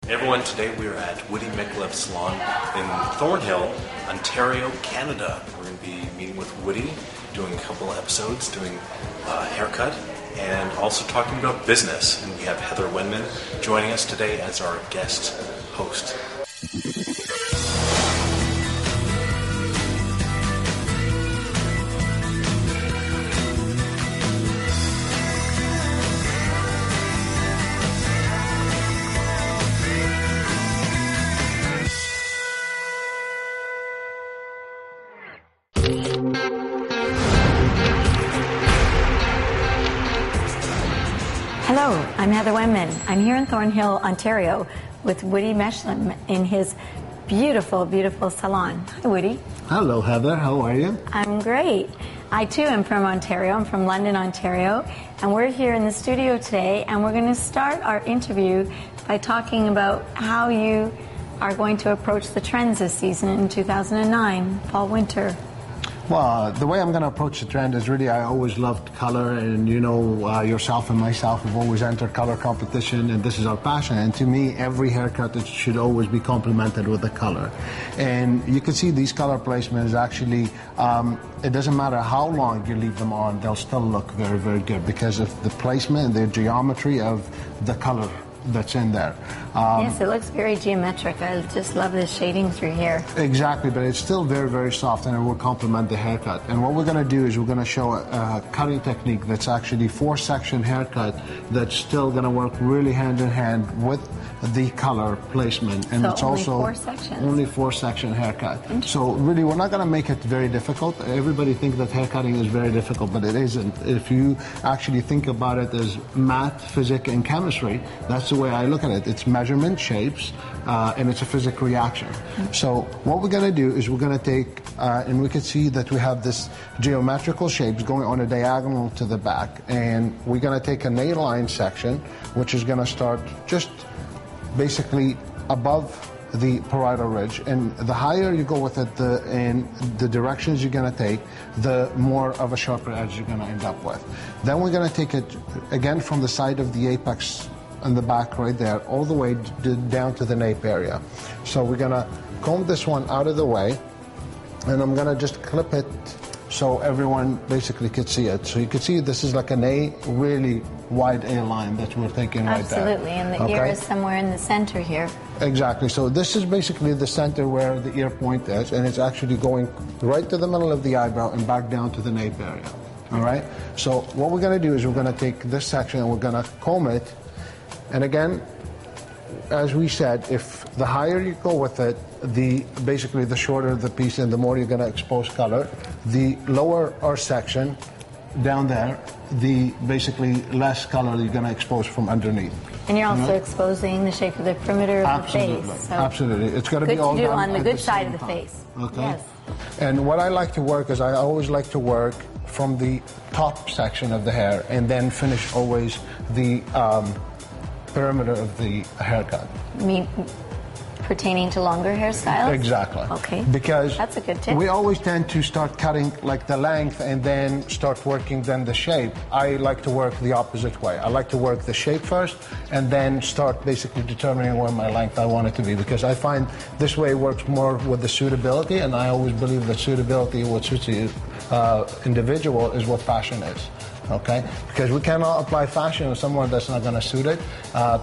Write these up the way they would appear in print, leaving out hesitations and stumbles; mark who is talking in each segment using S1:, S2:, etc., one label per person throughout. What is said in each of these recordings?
S1: Hey everyone, today we're at Woody Micallef Salon in Thornhill, Ontario, Canada. We're going to be meeting with Woody, doing a couple episodes, doing a haircut, and also talking about business. And we have Heather Wenman joining us today as our guest host.
S2: Hello, I'm Heather Wenman. I'm here in Thornhill, Ontario with Woody Micallef in his beautiful, beautiful salon. Hi, Woody.
S3: Hello, Heather. How are you?
S2: I'm great. I, too, am from Ontario. I'm from London, Ontario. And we're here in the studio today, and we're going to start our interview by talking about how you are going to approach the trends this season in 2009, fall, winter.
S3: Well, the way I'm going to approach the trend is really I always loved color, and you know, yourself and myself have always entered color competition, and this is our passion. And to me, every haircut it should always be complemented with the color. And you can see these color placements actually, it doesn't matter how long you leave them on, they'll still look very, very good because of the placement and the geometry of the color that's in there.
S2: Yes, it looks very geometric. I just love the shading through here.
S3: Exactly, but it's still very, very soft, and it will complement the haircut. And what we're going to do is we're going to show a cutting technique that's actually 4-section haircut that's still going to work really hand in hand with the color placement. And
S2: so
S3: it's
S2: only
S3: also
S2: 4 sections.
S3: Only 4-section haircut. So really, we're not going to make it very difficult. Everybody thinks that haircutting is very difficult, but it isn't. If you actually think about it as math, physics, and chemistry, that's the way I look at it. It's measurement, shapes, and it's a physics reaction. So what we're going to do is we're going to take, and we can see that we have this geometrical shapes going on a diagonal to the back, and we're going to take an A-line section, which is going to start just basically above the parietal ridge, and the higher you go with it, and the directions you're going to take, the more of a sharper edge you're going to end up with. Then we're going to take it again from the side of the apex in the back right there, all the way down to the nape area. So we're going to comb this one out of the way, and I'm going to just clip it so everyone basically could see it. So you can see this is like an A, really wide A line that we're thinking right there.
S2: Absolutely, and the ear is somewhere in the center here.
S3: Exactly, so this is basically the center where the ear point is, and it's actually going right to the middle of the eyebrow and back down to the nape area. All right, so what we're going to do is we're going to take this section and we're going to comb it. And again, as we said, if the higher you go with it, basically the shorter the piece and the more you're going to expose color. The lower our section down there, the basically less color you're going to expose from underneath.
S2: And you're also exposing the shape of the perimeter of the face. So
S3: absolutely. It's got to be all
S2: good to do
S3: done
S2: on the good side of the face.
S3: Okay.
S2: Yes.
S3: And what I like to work is I always like to work from the top section of the hair and then finish always the perimeter of the haircut.
S2: Pertaining to longer hairstyles?
S3: Exactly.
S2: Okay.
S3: Because
S2: that's a good tip.
S3: We always tend to start cutting like the length and then start working then the shape. I like to work the opposite way. I like to work the shape first and then start basically determining where my length I want it to be, because I find this way works more with the suitability, and I always believe that suitability, what suits the individual, is what fashion is. Okay, because we cannot apply fashion on someone that's not going to suit it.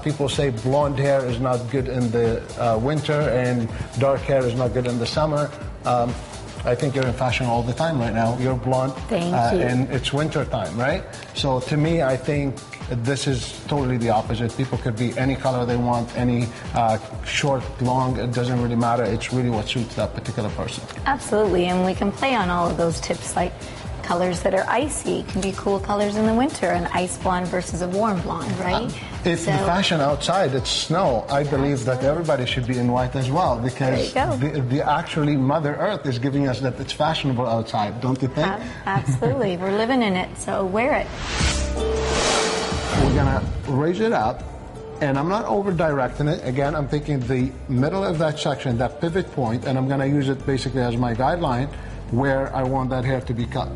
S3: People say blonde hair is not good in the winter and dark hair is not good in the summer. I think you're in fashion all the time right now. You're blonde.
S2: Thank you.
S3: And it's winter time, right? So to me, I think this is totally the opposite. People could be any color they want, any short, long, it doesn't really matter. It's really what suits that particular person.
S2: Absolutely, and we can play on all of those tips, like colors that are icy can be cool colors in the winter, an ice blonde versus a warm blonde, right?
S3: If the fashion outside, it's snow, I believe that everybody should be in white as well, because the actually Mother Earth is giving us that it's fashionable outside, don't you think?
S2: Absolutely, we're living in it, so wear it.
S3: We're gonna raise it up, and I'm not over directing it. Again, I'm taking the middle of that section, that pivot point, and I'm gonna use it basically as my guideline where I want that hair to be cut.